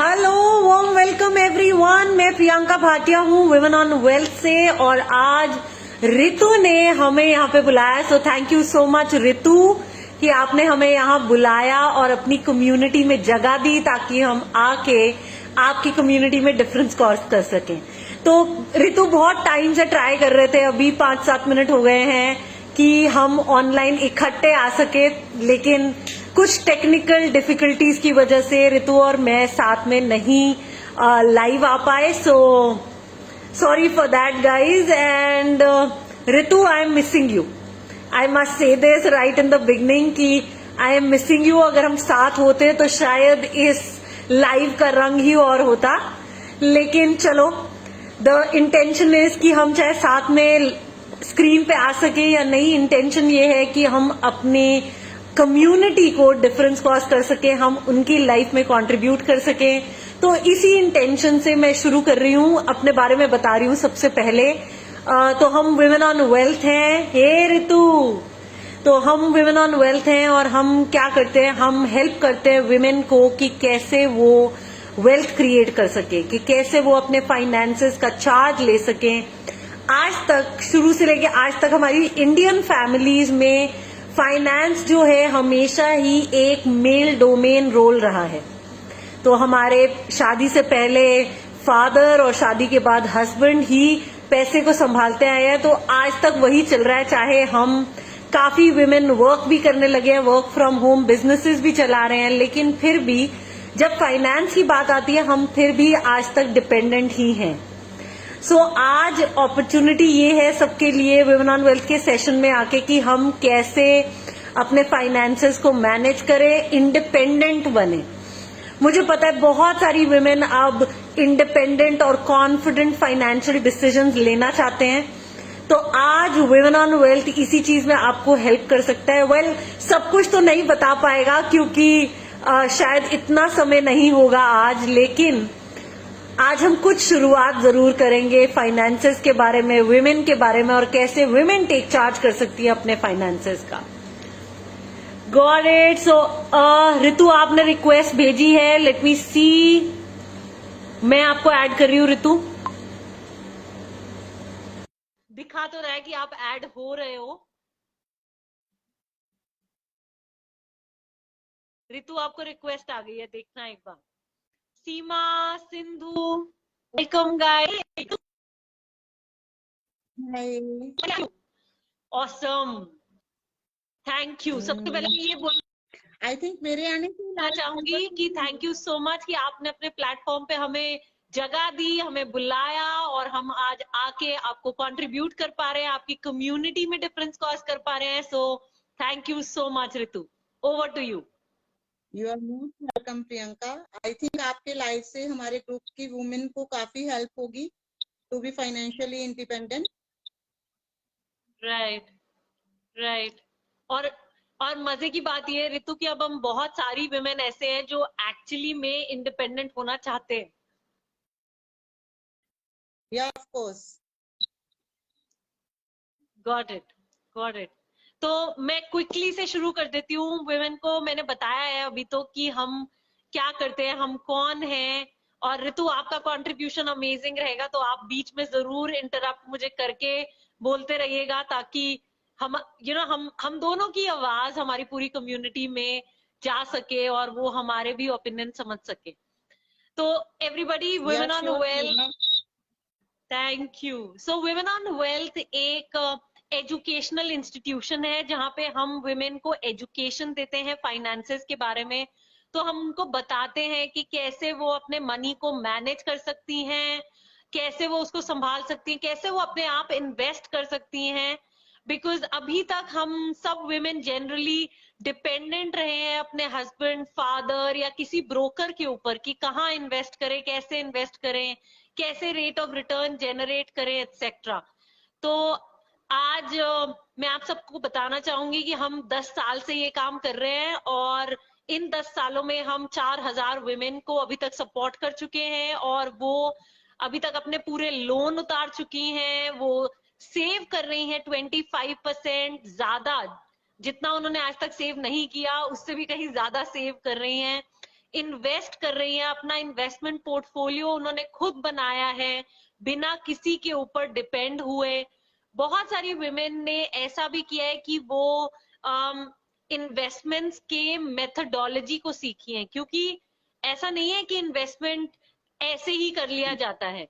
Hello, warm welcome everyone. मैं प्रियंका भाटिया हूँ women on wealth से, और आज रितु ने हमें यहाँ पे बुलाया। सो thank you so much Ritu कि आपने हमें यहाँ बुलाया और अपनी कम्युनिटी में जगह दी ताकि हम आके आपकी कम्युनिटी में डिफरेंस कॉज कर सकें। तो रितु बहुत टाइम से ट्राई कर रहे थे, अभी 5-7 मिनट हो गए हैं कि हम ऑनलाइन इकट्ठे आ सके, लेकिन कुछ टेक्निकल डिफिकल्टीज की वजह से रितु और मैं साथ में नहीं लाइव आ पाए। So sorry for that guys. And Ritu, I am missing you. I must say this right in the beginning कि आई एम मिसिंग यू। अगर हम साथ होते तो शायद इस लाइव का रंग ही और होता, लेकिन चलो, द इंटेंशन इज कि हम चाहे साथ में स्क्रीन पे आ सके या नहीं, इंटेंशन ये है कि हम अपने कम्युनिटी को डिफरेंस कॉज कर सके, हम उनकी लाइफ में कंट्रीब्यूट कर सके। तो इसी इंटेंशन से मैं शुरू कर रही हूँ, अपने बारे में बता रही हूँ सबसे पहले। तो हम विमेन ऑन वेल्थ हैं। हे रितु, तो हम विमेन ऑन वेल्थ हैं और हम क्या करते हैं, हम हेल्प करते हैं विमेन को कि कैसे वो वेल्थ क्रिएट कर सके, कि कैसे वो अपने फाइनेंसेस का चार्ज ले सके। आज तक, शुरू से लेके आज तक, हमारी इंडियन फैमिलीज में फाइनेंस जो है हमेशा ही एक मेल डोमेन रोल रहा है। तो हमारे शादी से पहले फादर और शादी के बाद हस्बैंड ही पैसे को संभालते आए हैं, तो आज तक वही चल रहा है। चाहे हम काफी विमेन वर्क भी करने लगे हैं, वर्क फ्रॉम होम बिजनेसेस भी चला रहे हैं, लेकिन फिर भी जब फाइनेंस की बात आती है हम फिर भी आज तक डिपेंडेंट ही हैं। सो आज अपॉर्चुनिटी ये है सबके लिए विमेन ऑन वेल्थ के सेशन में आके कि हम कैसे अपने फाइनेंसेस को मैनेज करें, इंडिपेंडेंट बने। मुझे पता है बहुत सारी विमेन अब इंडिपेंडेंट और कॉन्फिडेंट फाइनेंशियल डिसीजंस लेना चाहते हैं, तो आज विमेन ऑन वेल्थ इसी चीज में आपको हेल्प कर सकता है। वेल, सब कुछ तो नहीं बता पाएगा क्योंकि शायद इतना समय नहीं होगा आज, लेकिन आज हम कुछ शुरुआत जरूर करेंगे फाइनेंसेस के बारे में, विमेन के बारे में, और कैसे विमेन टेक चार्ज कर सकती है अपने फाइनेंसेस का। Got it. सो रितु, आपने रिक्वेस्ट भेजी है, लेट मी सी। मैं आपको ऐड कर रही हूँ रितु। दिखा तो रहा है कि आप ऐड हो रहे हो। रितु, आपको रिक्वेस्ट आ गई है, देखना एक बार। Seema, Sindhu, welcome guys. Awesome, thank you. सबसे पहले मैं ये बोलना आई थिंक मेरे आने से चाहूंगी कि थैंक यू सो मच कि आपने अपने प्लेटफॉर्म पे हमें जगह दी, हमें बुलाया, और हम आज आके आपको कंट्रीब्यूट कर पा रहे हैं, आपकी कम्युनिटी में डिफरेंस कॉज कर पा रहे हैं। So thank you so much Ritu. Over to you. You are most welcome Priyanka. I think आपके लाइफ से हमारे ग्रुप की वुमेन को काफी हेल्प होगी to be financially independent. Right, right. और मजे की बात ये है रितु कि अब हम बहुत सारी विमेन ऐसे हैं जो एक्चुअली में इंडिपेंडेंट होना चाहते हैं। या of course. Got it, got it. तो मैं क्विकली से शुरू कर देती हूँ। वुमेन को मैंने बताया है अभी तो कि हम क्या करते हैं, हम कौन हैं। और रितु, आपका कंट्रीब्यूशन अमेजिंग रहेगा, तो आप बीच में जरूर इंटरप्ट मुझे करके बोलते रहिएगा, ताकि हम हम दोनों की आवाज हमारी पूरी कम्युनिटी में जा सके और वो हमारे भी ओपिनियन समझ सके। तो everybody, women on wealth, thank you. So women on wealth एक एजुकेशनल इंस्टीट्यूशन है जहां पे हम वुमेन को एजुकेशन देते हैं फाइनेंसेस के बारे में। तो हम उनको बताते हैं कि कैसे वो अपने मनी को मैनेज कर सकती हैं, कैसे वो उसको संभाल सकती हैं, कैसे वो अपने आप इन्वेस्ट कर सकती हैं। बिकॉज अभी तक हम सब वुमेन जनरली डिपेंडेंट रहे हैं अपने हस्बैंड, फादर या किसी ब्रोकर के ऊपर कि कहाँ इन्वेस्ट करें, कैसे इन्वेस्ट करें, कैसे रेट ऑफ रिटर्न जनरेट करें, एक्सेट्रा। तो आज मैं आप सबको बताना चाहूंगी कि हम 10 साल से ये काम कर रहे हैं, और इन 10 सालों में हम 4000 वुमेन को अभी तक सपोर्ट कर चुके हैं, और वो अभी तक अपने पूरे लोन उतार चुकी हैं। वो सेव कर रही हैं 25% ज्यादा, जितना उन्होंने आज तक सेव नहीं किया उससे भी कहीं ज्यादा सेव कर रही हैं। इन्वेस्ट कर रही हैं, अपना इन्वेस्टमेंट पोर्टफोलियो उन्होंने खुद बनाया है बिना किसी के ऊपर डिपेंड हुए। बहुत सारी विमेन ने ऐसा भी किया है कि वो इन्वेस्टमेंट्स के मेथडोलॉजी को सीखी है, क्योंकि ऐसा नहीं है कि इन्वेस्टमेंट ऐसे ही कर लिया जाता है।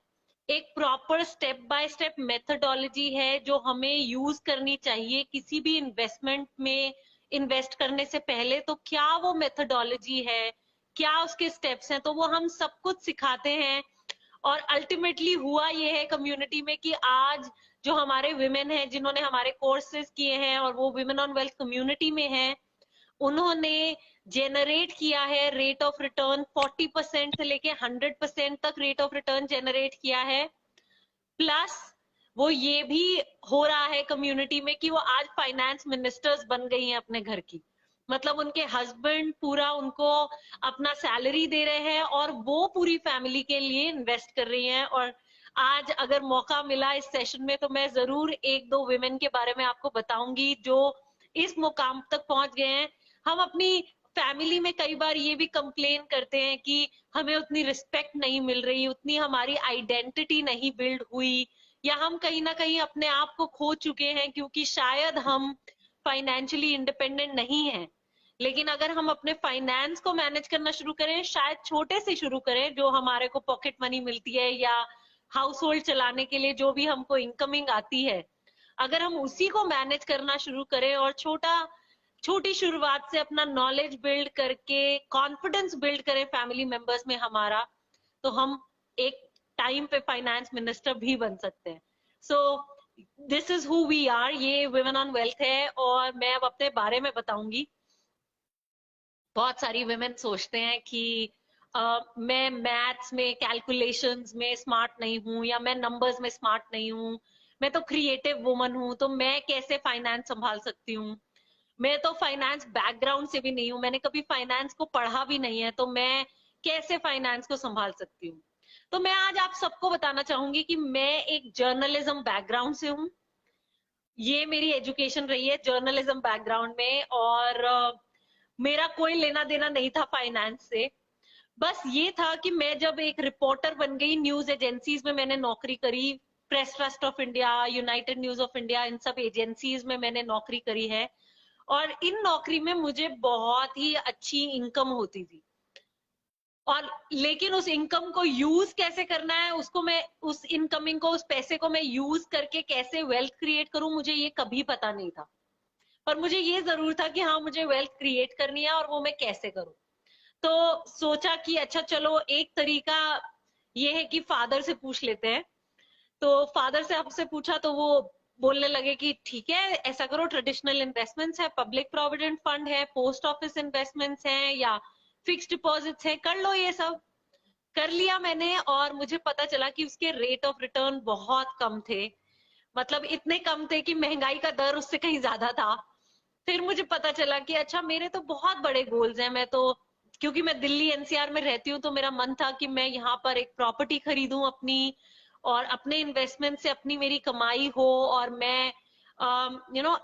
एक proper step by step methodology है जो हमें यूज करनी चाहिए किसी भी इन्वेस्टमेंट में इन्वेस्ट करने से पहले। तो क्या वो मेथडोलॉजी है, क्या उसके स्टेप्स हैं, तो वो हम सब कुछ सिखाते हैं। और अल्टीमेटली हुआ ये है कम्युनिटी में कि आज जो हमारे विमेन हैं जिन्होंने हमारे कोर्सेज किए हैं और वो विमेन ऑन वेल्थ कम्युनिटी में हैं, उन्होंने जेनरेट किया है रेट ऑफ रिटर्न 40% से लेके 100% तक रेट ऑफ रिटर्न जेनरेट किया है। प्लस वो ये भी हो रहा है कम्युनिटी में कि वो आज फाइनेंस मिनिस्टर्स बन गई हैं अपने घर की। मतलब उनके हस्बैंड पूरा उनको अपना सैलरी दे रहे हैं और वो पूरी फैमिली के लिए इन्वेस्ट कर रही हैं। और आज अगर मौका मिला इस सेशन में तो मैं जरूर एक दो विमेन के बारे में आपको बताऊंगी जो इस मुकाम तक पहुंच गए हैं। हम अपनी फैमिली में कई बार ये भी कंप्लेन करते हैं कि हमें उतनी रिस्पेक्ट नहीं मिल रही, उतनी हमारी आइडेंटिटी नहीं बिल्ड हुई, या हम कहीं ना कहीं अपने आप को खो चुके हैं क्योंकि शायद हम फाइनेंशियली इंडिपेंडेंट नहीं हैं। लेकिन अगर हम अपने फाइनेंस को मैनेज करना शुरू करें, शायद छोटे से शुरू करें, जो हमारे को पॉकेट मनी मिलती है या हाउस होल्ड चलाने के लिए जो भी हमको इनकमिंग आती है, अगर हम उसी को मैनेज करना शुरू करें और छोटी शुरुआत से अपना नॉलेज बिल्ड करके कॉन्फिडेंस बिल्ड करें फैमिली मेंबर्स में हमारा, तो हम एक टाइम पे फाइनेंस मिनिस्टर भी बन सकते हैं। So this is who we are, ये वुमेन ऑन वेल्थ है। और मैं अब अपने बारे में बताऊंगी। बहुत सारी वुमेन सोचते हैं कि मैं मैथ्स में कैलकुलेशंस में स्मार्ट नहीं हूं, या मैं नंबर्स में स्मार्ट नहीं हूं, मैं तो क्रिएटिव वुमन हूं, तो मैं कैसे फाइनेंस संभाल सकती हूँ। मैं तो फाइनेंस बैकग्राउंड से भी नहीं हूं, मैंने कभी फाइनेंस को पढ़ा भी नहीं है, तो मैं कैसे फाइनेंस को संभाल सकती हूँ। तो मैं आज आप सबको बताना चाहूंगी कि मैं एक जर्नलिज्म बैकग्राउंड से हूँ। ये मेरी एजुकेशन रही है जर्नलिज्म बैकग्राउंड में। और मेरा कोई लेना देना नहीं था फाइनेंस से। बस ये था कि मैं जब एक रिपोर्टर बन गई, न्यूज एजेंसीज में मैंने नौकरी करी, press trust of India, united news of India, इन सब एजेंसीज में मैंने नौकरी करी है। और इन नौकरी में मुझे बहुत ही अच्छी इनकम होती थी। और लेकिन उस इनकम को यूज कैसे करना है, उसको मैं उस इनकमिंग को, उस पैसे को मैं यूज करके कैसे वेल्थ क्रिएट करूं, मुझे ये कभी पता नहीं था। पर मुझे ये जरूर था कि हाँ, मुझे वेल्थ क्रिएट करनी है और वो मैं कैसे करूं। तो सोचा कि अच्छा चलो, एक तरीका ये है कि फादर से पूछ लेते हैं। तो फादर से आपसे पूछा तो वो बोलने लगे कि ठीक है, ऐसा करो, ट्रेडिशनल इन्वेस्टमेंट्स है, पब्लिक प्रोविडेंट फंड है, पोस्ट ऑफिस इन्वेस्टमेंट्स हैं, या फिक्स्ड डिपॉजिट्स है, कर लो। ये सब कर लिया मैंने और मुझे पता चला कि उसके रेट ऑफ रिटर्न बहुत कम थे। मतलब इतने कम थे कि महंगाई का दर उससे कहीं ज्यादा था। फिर मुझे पता चला कि अच्छा, मेरे तो बहुत बड़े गोल्स हैं। मैं तो, क्योंकि मैं दिल्ली एनसीआर में रहती हूँ, तो मेरा मन था कि मैं यहाँ पर एक प्रॉपर्टी खरीदूं अपनी, और अपने इन्वेस्टमेंट से अपनी मेरी कमाई हो, और मैं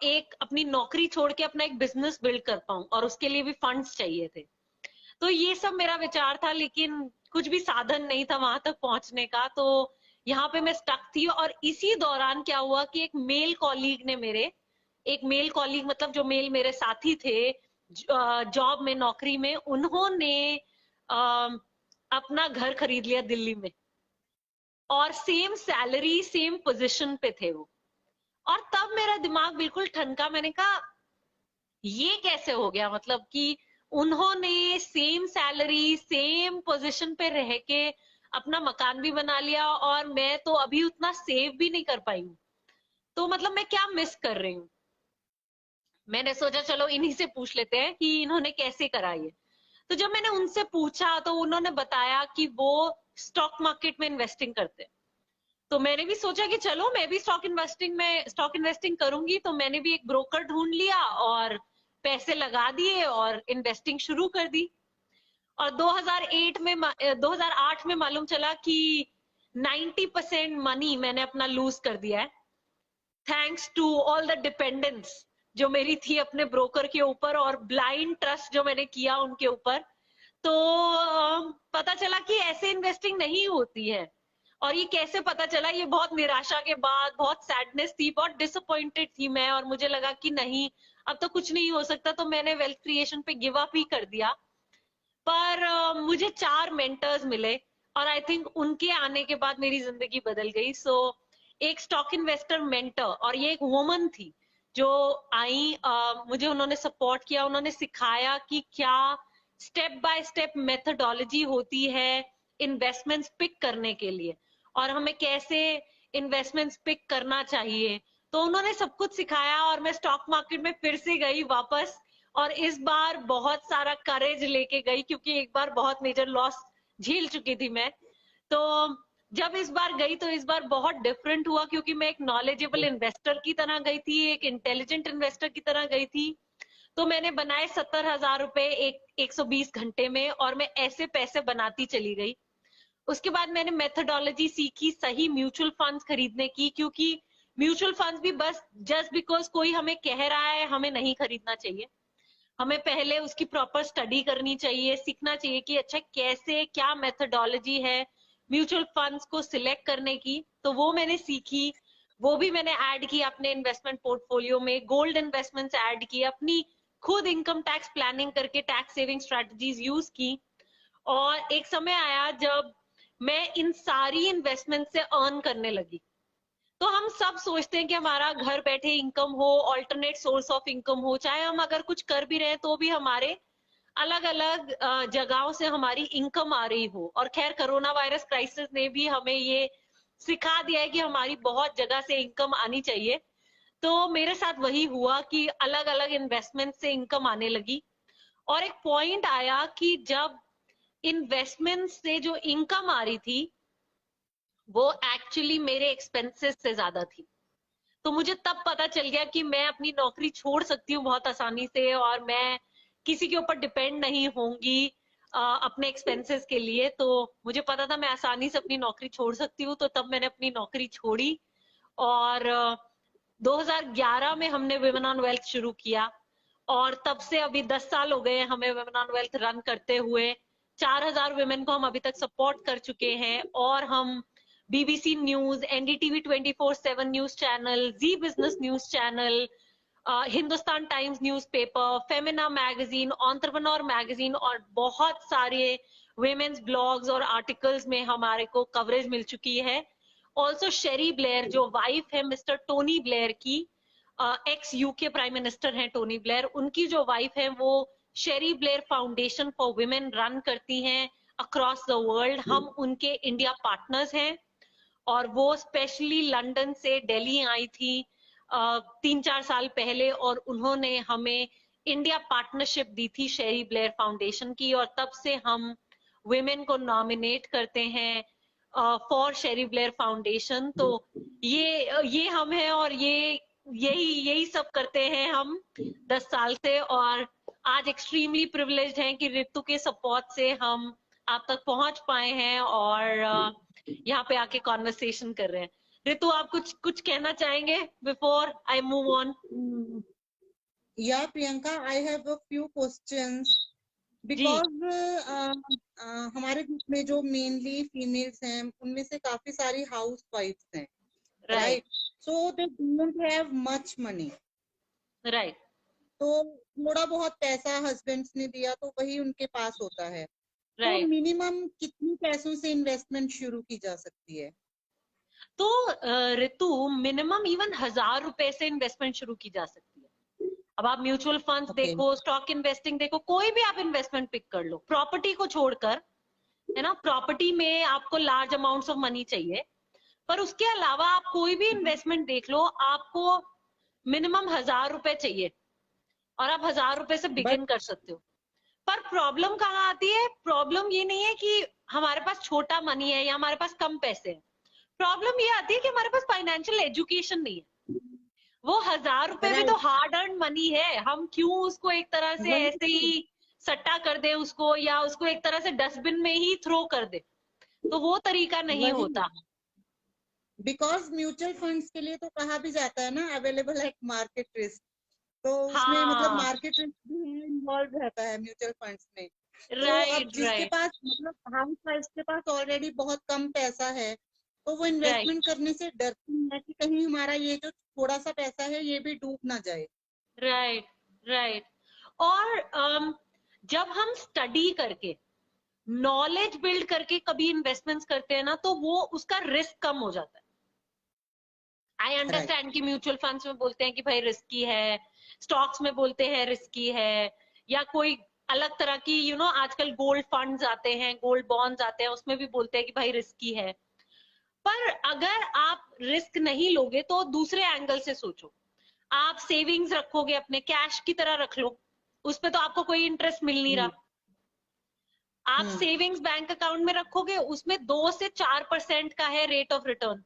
एक अपनी नौकरी छोड़ के अपना एक बिजनेस बिल्ड कर पाऊं, और उसके लिए भी फंड्स चाहिए थे। तो ये सब मेरा विचार था, लेकिन कुछ भी साधन नहीं था वहां तक पहुंचने का। तो यहाँ पे मैं स्टक थी। और इसी दौरान क्या हुआ कि एक मेल कॉलीग ने एक मेल कॉलीग, मतलब जो मेल मेरे साथी थे जॉब में, नौकरी में, उन्होंने अपना घर खरीद लिया दिल्ली में। और सेम सैलरी, सेम पोजीशन पे थे वो। और तब मेरा दिमाग बिल्कुल ठनका। मैंने कहा ये कैसे हो गया, मतलब कि उन्होंने सेम सैलरी, सेम पोजीशन पे रह के अपना मकान भी बना लिया, और मैं तो अभी उतना सेव भी नहीं कर पाई हूँ। तो मतलब मैं क्या मिस कर रही हूँ। मैंने सोचा चलो इन्हीं से पूछ लेते हैं कि इन्होंने कैसे करा ये। तो जब मैंने उनसे पूछा तो उन्होंने बताया कि वो स्टॉक मार्केट में इन्वेस्टिंग करते हैं। तो मैंने भी सोचा कि चलो मैं भी स्टॉक इन्वेस्टिंग करूंगी। तो मैंने भी एक ब्रोकर ढूंढ लिया और पैसे लगा दिए और इन्वेस्टिंग शुरू कर दी। और 2008 में मालूम चला कि 90% मनी मैंने अपना लूज कर दिया है, thanks to all the dependence जो मेरी थी अपने ब्रोकर के ऊपर, और ब्लाइंड ट्रस्ट जो मैंने किया उनके ऊपर। तो पता चला कि ऐसे इन्वेस्टिंग नहीं होती है। और ये कैसे पता चला, ये बहुत निराशा के बाद, बहुत सैडनेस थी, बहुत डिसअपॉइंटेड थी मैं, और मुझे लगा कि नहीं अब तो कुछ नहीं हो सकता, तो मैंने वेल्थ क्रिएशन पे गिव अप ही कर दिया। पर मुझे 4 मेंटर्स मिले और आई थिंक उनके आने के बाद मेरी जिंदगी बदल गई। सो एक स्टॉक इन्वेस्टर मेंटर, और ये एक वुमन थी जो आई, मुझे उन्होंने सपोर्ट किया, उन्होंने सिखाया कि क्या स्टेप बाय स्टेप मेथोडोलॉजी होती है इन्वेस्टमेंट्स पिक करने के लिए, और हमें कैसे इन्वेस्टमेंट्स पिक करना चाहिए। तो उन्होंने सब कुछ सिखाया और मैं स्टॉक मार्केट में फिर से गई वापस, और इस बार बहुत सारा करेज लेके गई, क्योंकि एक बार बहुत मेजर लॉस झेल चुकी थी मैं। तो जब इस बार गई तो इस बार बहुत डिफरेंट हुआ, क्योंकि मैं एक नॉलेजेबल इन्वेस्टर की तरह गई थी, एक इंटेलिजेंट इन्वेस्टर की तरह गई थी। तो मैंने बनाए 70,000 रुपए 120 घंटे में, और मैं ऐसे पैसे बनाती चली गई। उसके बाद मैंने मेथोडोलॉजी सीखी सही म्यूचुअल फंड्स खरीदने की, क्योंकि म्यूचुअल फंड्स भी बस जस्ट बिकॉज कोई हमें कह रहा है हमें नहीं खरीदना चाहिए। हमें पहले उसकी प्रॉपर स्टडी करनी चाहिए, सीखना चाहिए कि अच्छा कैसे, क्या मेथोडोलॉजी है म्यूचुअल फंड्स को सिलेक्ट करने की। तो वो मैंने सीखी, वो भी मैंने ऐड की अपने इन्वेस्टमेंट पोर्टफोलियो में। गोल्ड इन्वेस्टमेंट्स ऐड की, अपनी खुद इनकम टैक्स प्लानिंग करके टैक्स सेविंग स्ट्रेटजीज यूज की। और एक समय आया जब मैं इन सारी इन्वेस्टमेंट से अर्न करने लगी। तो हम सब सोचते हैं कि हमारा घर बैठे इनकम हो, ऑल्टरनेट सोर्स ऑफ इनकम हो, चाहे हम अगर कुछ कर भी रहे हैं तो भी हमारे अलग अलग जगहों से हमारी इनकम आ रही हो। और खैर कोरोना वायरस क्राइसिस ने भी हमें ये सिखा दिया है कि हमारी बहुत जगह से इनकम आनी चाहिए। तो मेरे साथ वही हुआ कि अलग अलग इन्वेस्टमेंट से इनकम आने लगी। और एक पॉइंट आया कि जब इन्वेस्टमेंट से जो इनकम आ रही थी वो एक्चुअली मेरे एक्सपेंसेस से ज्यादा थी। तो मुझे तब पता चल गया कि मैं अपनी नौकरी छोड़ सकती हूँ बहुत आसानी से, और मैं किसी के ऊपर डिपेंड नहीं होंगी अपने एक्सपेंसेस के लिए। तो मुझे पता था मैं आसानी से अपनी नौकरी छोड़ सकती हूँ, तो तब मैंने अपनी नौकरी छोड़ी। और 2011 में हमने विमेन ऑन वेल्थ शुरू किया, और तब से अभी 10 साल हो गए हमें विमेन ऑन वेल्थ रन करते हुए। 4,000 वुमेन को हम अभी तक सपोर्ट कर चुके हैं, और हम BBC news, NDTV 24/7 news channel, Zee business news channel, Hindustan Times newspaper, Femina magazine, entrepreneur magazine, और बहुत सारे वुमेन्स ब्लॉग्स और आर्टिकल्स में हमारे को कवरेज मिल चुकी है। ऑल्सो शेरी ब्लेयर जो वाइफ है मिस्टर टोनी ब्लेयर की, एक्स यूके प्राइम मिनिस्टर हैं टोनी ब्लेयर, उनकी जो वाइफ है वो शेरी Blair foundation for women run करती हैं अक्रॉस द वर्ल्ड। हम उनके इंडिया पार्टनर्स हैं, और वो स्पेशली लंदन से दिल्ली आई थी 3-4 साल पहले, और उन्होंने हमें इंडिया पार्टनरशिप दी थी शेरी ब्लेयर फाउंडेशन की। और तब से हम वुमेन को नॉमिनेट करते हैं फॉर शेरी ब्लेयर फाउंडेशन। तो ये हम हैं, और यही सब करते हैं हम 10 साल से। और आज एक्सट्रीमली प्रिविलेज्ड हैं कि रितु के सपोर्ट से हम आप तक पहुंच पाए हैं, और यहाँ पे आके कॉन्वर्सेशन कर रहे हैं। रितु, आप कुछ कहना चाहेंगे before I move on? Yeah, Priyanka, I have a few questions because हमारे ग्रुप में जो मेनली फीमेल्स हैं उनमें से काफी सारी हाउस वाइफ्स हैं, right? So they don't have much money, right. तो थोड़ा बहुत पैसा हस्बैंड्स ने दिया तो वही उनके पास होता है। तो राइट। मिनिमम कितने पैसों से इन्वेस्टमेंट शुरू की जा सकती है? तो रितु, मिनिमम इवन 1,000 रुपए से इन्वेस्टमेंट शुरू की जा सकती है। अब आप म्यूचुअल फंड्स Okay. देखो, स्टॉक इन्वेस्टिंग देखो, कोई भी आप इन्वेस्टमेंट पिक कर लो, प्रॉपर्टी को छोड़कर, है ना। प्रॉपर्टी में आपको लार्ज अमाउंट्स ऑफ मनी चाहिए, पर उसके अलावा आप कोई भी इन्वेस्टमेंट देख लो, आपको मिनिमम 1,000 रुपए चाहिए, और आप 1,000 रुपए से बिगिन कर सकते हो। पर प्रॉब्लम कहाँ आती है? प्रॉब्लम ये नहीं है कि हमारे पास छोटा मनी है या हमारे पास कम पैसे हैं। प्रॉब्लम ये आती है कि हमारे पास फाइनेंशियल एजुकेशन नहीं है। वो 1,000 रुपए भी तो हार्ड अर्न मनी है, हम क्यों उसको एक तरह से ऐसे ही सट्टा कर दे उसको, या उसको एक तरह से डस्टबिन में ही थ्रो कर दे, तो वो तरीका नहीं होता। बिकॉज म्यूचुअल फंड्स के लिए तो कहा भी जाता है ना अवेलेबल एट मार्केट रिस्क, तो उसमें मतलब मार्केट रिस्क भी इन्वॉल्व रहता है म्यूचुअल फंड्स में। तो अब राइट जिसके राइट पास मतलब हाउस वाइफ के पास ऑलरेडी बहुत कम पैसा है, तो वो राइट इन्वेस्टमेंट करने से डरती है कि कहीं हमारा ये जो थोड़ा सा पैसा है ये भी डूब ना जाए। Right right. और जब हम स्टडी करके नॉलेज बिल्ड करके कभी इन्वेस्टमेंट्स करते हैं ना, तो वो उसका रिस्क कम हो जाता है। आई राइट। अंडरस्टैंड कि म्यूचुअल फंड्स में बोलते हैं कि भाई रिस्की है, स्टॉक्स में बोलते हैं रिस्की है, या कोई अलग तरह की आजकल गोल्ड फंड्स आते हैं, गोल्ड बॉन्ड्स आते हैं, उसमें भी बोलते हैं कि भाई रिस्की है। पर अगर आप रिस्क नहीं लोगे तो दूसरे एंगल से सोचो। आप सेविंग्स रखोगे, अपने कैश की तरह रख लो, उस पे तो आपको कोई इंटरेस्ट मिल नहीं रहा। आप सेविंग्स बैंक अकाउंट में रखोगे, उसमें 2 से 4% का है रेट ऑफ रिटर्न,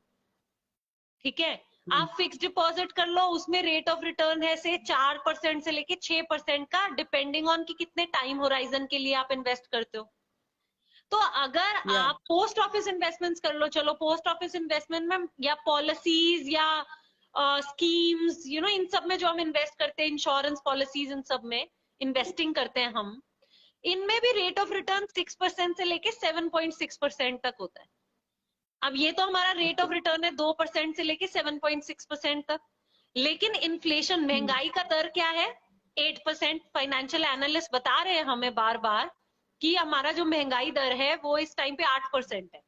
ठीक है। आप फिक्स डिपॉजिट कर लो, उसमें रेट ऑफ रिटर्न है से 4% से लेके 6% का, डिपेंडिंग ऑन कि कितने टाइम होराइजन के लिए आप इन्वेस्ट करते हो। तो अगर या आप पोस्ट ऑफिस इन्वेस्टमेंट्स कर लो, चलो पोस्ट ऑफिस इन्वेस्टमेंट में या पॉलिसीज या स्कीम्स, इन सब में जो हम इन्वेस्ट करते हैं, इंश्योरेंस पॉलिसीज, इन सब में इन्वेस्टिंग करते हैं हम, इनमें भी रेट ऑफ रिटर्न 6% से लेके 7.6% तक होता है। अब ये तो हमारा रेट ऑफ रिटर्न है 2% से लेके 7.6% तक, लेकिन इन्फ्लेशन, महंगाई का दर क्या है? 8%। फाइनेंशियल एनालिस्ट बता रहे हैं हमें बार बार कि हमारा जो महंगाई दर है वो इस टाइम पे 8% है,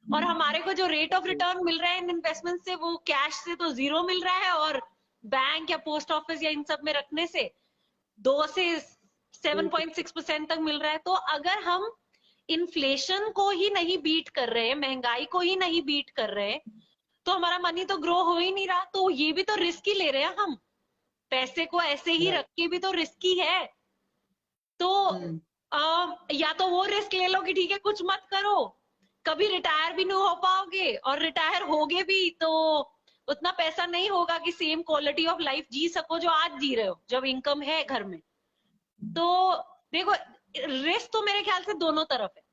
और हमारे को जो रेट ऑफ रिटर्न मिल रहा है इन इन्वेस्टमेंट से, वो कैश से तो 0 मिल रहा है, और बैंक या पोस्ट ऑफिस या इन सब में रखने से 2 से 7.6% तक मिल रहा है। तो अगर हम इन्फ्लेशन को ही नहीं बीट कर रहे, महंगाई को ही नहीं बीट कर रहे, तो हमारा मनी तो ग्रो हो ही नहीं रहा। तो ये भी तो रिस्क ही ले रहे हैं हम, पैसे को ऐसे ही रख के भी तो रिस्की है। तो या तो वो रिस्क ले लो कि ठीक है कुछ मत करो, कभी रिटायर भी नहीं हो पाओगे, और रिटायर होगे भी तो उतना पैसा नहीं होगा कि सेम क्वालिटी ऑफ लाइफ जी सको जो आज जी रहे हो, जब इनकम है घर में। तो देखो, रिस्क तो मेरे ख्याल से दोनों तरफ है।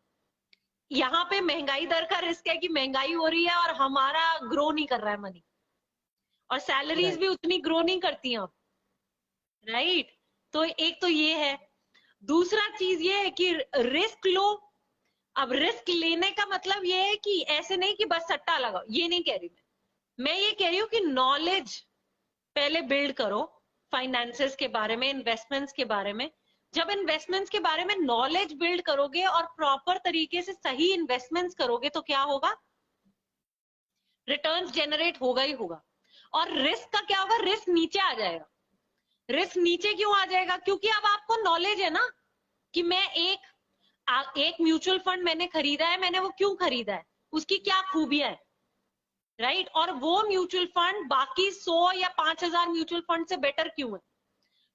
यहाँ पे महंगाई दर का रिस्क है कि महंगाई हो रही है और हमारा ग्रो नहीं कर रहा है मनी, और सैलरीज भी उतनी ग्रो नहीं करती हैं अब, राइट। तो एक तो ये है। दूसरा चीज ये है कि रिस्क लो। अब रिस्क लेने का मतलब ये है कि ऐसे नहीं कि बस सट्टा लगाओ, ये नहीं कह रही मैं ये कह रही हूँ कि नॉलेज पहले बिल्ड करो, फाइनेंसेस के बारे में, इन्वेस्टमेंट्स के बारे में। जब इन्वेस्टमेंट्स के बारे में नॉलेज बिल्ड करोगे और प्रॉपर तरीके से सही इन्वेस्टमेंट्स करोगे, तो क्या होगा? रिटर्न्स जनरेट होगा ही होगा। और रिस्क का क्या होगा? रिस्क नीचे आ जाएगा। रिस्क नीचे क्यों आ जाएगा? क्योंकि अब आपको नॉलेज है ना कि मैं एक म्यूचुअल फंड मैंने खरीदा है, मैंने वो क्यों खरीदा है, उसकी क्या खूबियां है, राइट। और वो म्यूचुअल फंड बाकी 100 या 5,000 म्यूचुअल फंड से बेटर क्यों है?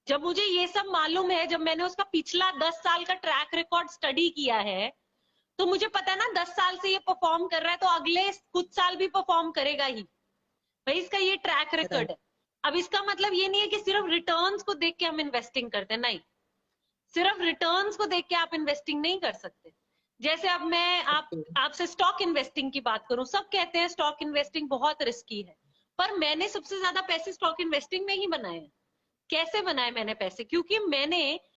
जब मुझे ये सब मालूम है, जब मैंने उसका पिछला 10 साल का ट्रैक रिकॉर्ड स्टडी किया है, तो मुझे पता है ना 10 साल से ये परफॉर्म कर रहा है, तो अगले कुछ साल भी परफॉर्म करेगा ही भाई, इसका ये ट्रैक रिकॉर्ड है। अब इसका मतलब ये नहीं है कि सिर्फ रिटर्न्स को देख के हम इन्वेस्टिंग करते हैं, नहीं, सिर्फ रिटर्न्स को देख के आप इन्वेस्टिंग नहीं कर सकते। जैसे अब मैं आपसे स्टॉक इन्वेस्टिंग की बात करूं, सब कहते हैं स्टॉक इन्वेस्टिंग बहुत रिस्की है, पर मैंने सबसे ज्यादा पैसे स्टॉक इन्वेस्टिंग में ही बनाए हैं। कैसे बनाए मैंने पैसे? क्योंकि मैंने